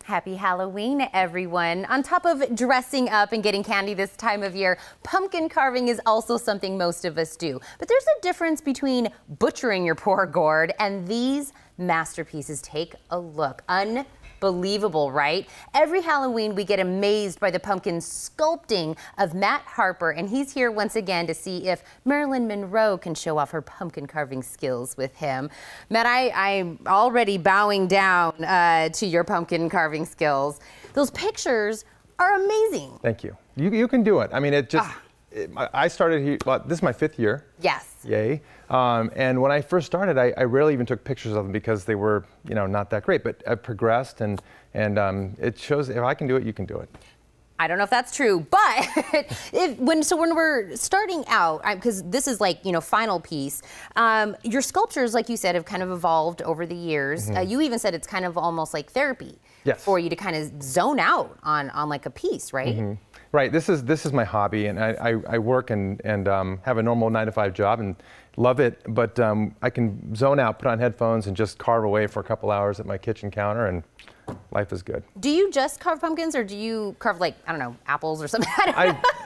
Happy Halloween, everyone. On top of dressing up and getting candy this time of year, pumpkin carving is also something most of us do. But there's a difference between butchering your poor gourd and these masterpieces. Take a look. Unbelievable, right? Every Halloween, we get amazed by the pumpkin sculpting of Matt Harper, and he's here once again to see if Marilyn Monroe can show off her pumpkin carving skills with him. Matt, I'm already bowing down to your pumpkin carving skills. Those pictures are amazing. Thank you. You can do it. I mean, I started here, well, this is my 5th year. Yes. Yay. And when I first started, I rarely even took pictures of them because they were, not that great. But I've progressed, and it shows if I can do it, you can do it. I don't know if that's true, but when we're starting out, because this is like, final piece, your sculptures, like you said, have kind of evolved over the years. Mm-hmm. You even said it's kind of almost like therapy. Yes. For you to kind of zone out on like a piece, right? Mm-hmm. Right. This is my hobby, and I work and have a normal 9-to-5 job and love it. But I can zone out, put on headphones, and just carve away for a couple hours at my kitchen counter, and life is good. Do you just carve pumpkins, or do you carve, like, I don't know, apples or something?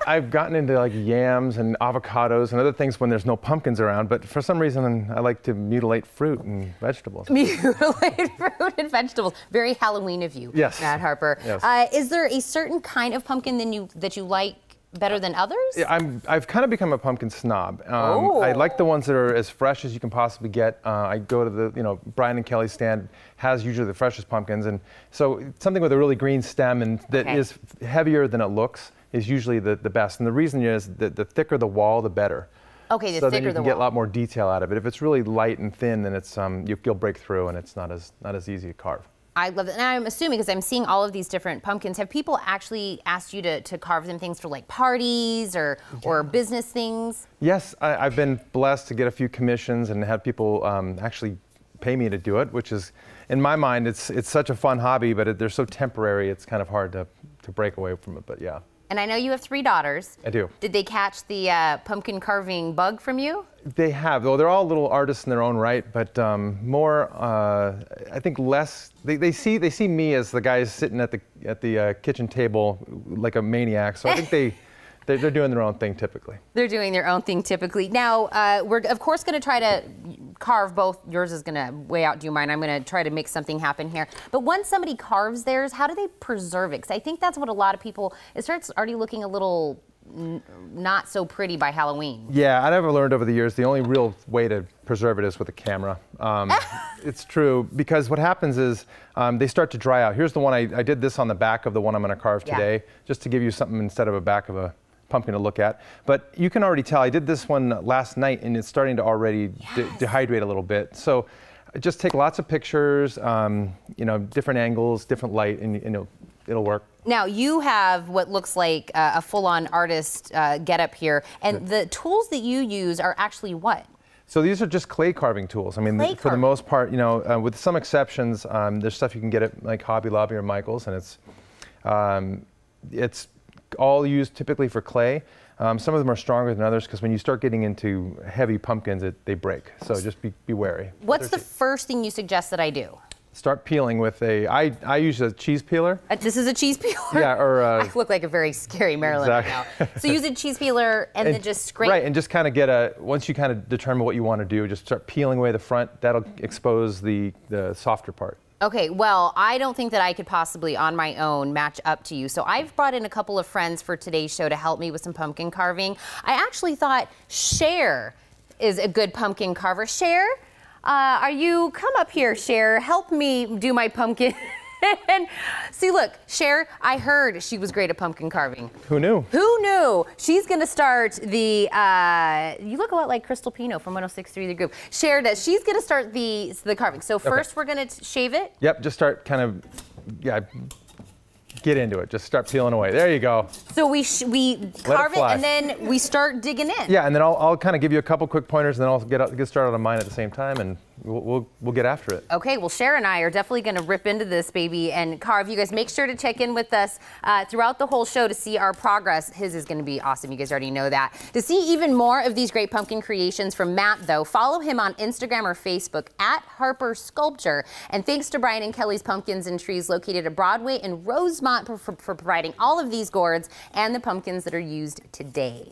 I've gotten into like yams and avocados and other things when there's no pumpkins around, but for some reason I like to mutilate fruit and vegetables. Mutilate fruit and vegetables. Very Halloween of you, yes. Matt Harper. Yes. Is there a certain kind of pumpkin that you like better than others? Yeah, I've kind of become a pumpkin snob. I like the ones that are as fresh as you can possibly get. I go to the, Brian and Kelly's stand has usually the freshest pumpkins, and so something with a really green stem and that is heavier than it looks is usually the best. And the reason is that the thicker the wall, the better. Okay, so then you can get a lot more detail out of it. If it's really light and thin, then it's you'll break through, and it's not as easy to carve. I love it. And I'm assuming, because I'm seeing all of these different pumpkins, have people actually asked you to carve them things for like parties or business things? Yes, I've been blessed to get a few commissions and have people actually pay me to do it, which is, in my mind, it's such a fun hobby, but they're so temporary, it's kind of hard to break away from it, but yeah. And I know you have 3 daughters. I do. Did they catch the pumpkin carving bug from you? They have, though they're all little artists in their own right, but more, I think less, they see me as the guy sitting at the kitchen table like a maniac, so I think they're doing their own thing typically. They're doing their own thing typically. Now, we're of course going to try to carve both. Yours is going to way outdo mine. I'm going to try to make something happen here. But once somebody carves theirs, how do they preserve it? Because I think that's what a lot of people, it starts already looking a little not so pretty by Halloween. Yeah, I've learned over the years the only real way to preserve it is with a camera. It's true, because what happens is they start to dry out. Here's the one, I did this on the back of the one I'm going to carve today, just to give you something instead of a back of a pumpkin to look at. But you can already tell, I did this one last night, and it's starting to already dehydrate a little bit. So just take lots of pictures, different angles, different light, and it'll work. Now, you have what looks like a full-on artist getup here, and the tools that you use are actually what? So these are just clay carving tools. I mean, for the most part, with some exceptions, there's stuff you can get at like Hobby Lobby or Michael's, and it's all used typically for clay. Some of them are stronger than others because when you start getting into heavy pumpkins, they break. So just be wary. What's the first thing you suggest that I do? Start peeling with I use a cheese peeler. This is a cheese peeler? Yeah, or I look like a very scary Marilyn right now. So use a cheese peeler and then just scrape. Right, and just kind of once you kind of determine what you want to do, just start peeling away the front. That'll expose the softer part. Okay, well, I don't think that I could possibly on my own match up to you. So I've brought in a couple of friends for today's show to help me with some pumpkin carving. I actually thought Cher is a good pumpkin carver. Cher, come up here, Cher, help me do my pumpkin. And see, look, Cher, I heard she was great at pumpkin carving. Who knew? Who knew? She's going to start the, you look a lot like Crystal Pino from 106.3 The Group. Cher does. She's going to start the carving. So first we're going to shave it? Yep, just start kind of, get into it. Just start peeling away. There you go. So we carve it and then we start digging in. Yeah, and then I'll kind of give you a couple quick pointers, and then I'll get started on mine at the same time, and we'll get after it. Okay, well, Cher and I are definitely going to rip into this baby and carve. You guys make sure to check in with us throughout the whole show to see our progress. His is going to be awesome. You guys already know that. To see even more of these great pumpkin creations from Matt, though, follow him on Instagram or Facebook at Harper Sculpture. And thanks to Brian and Kelly's Pumpkins and Trees, located at Broadway and Rosemont, for providing all of these gourds and the pumpkins that are used today.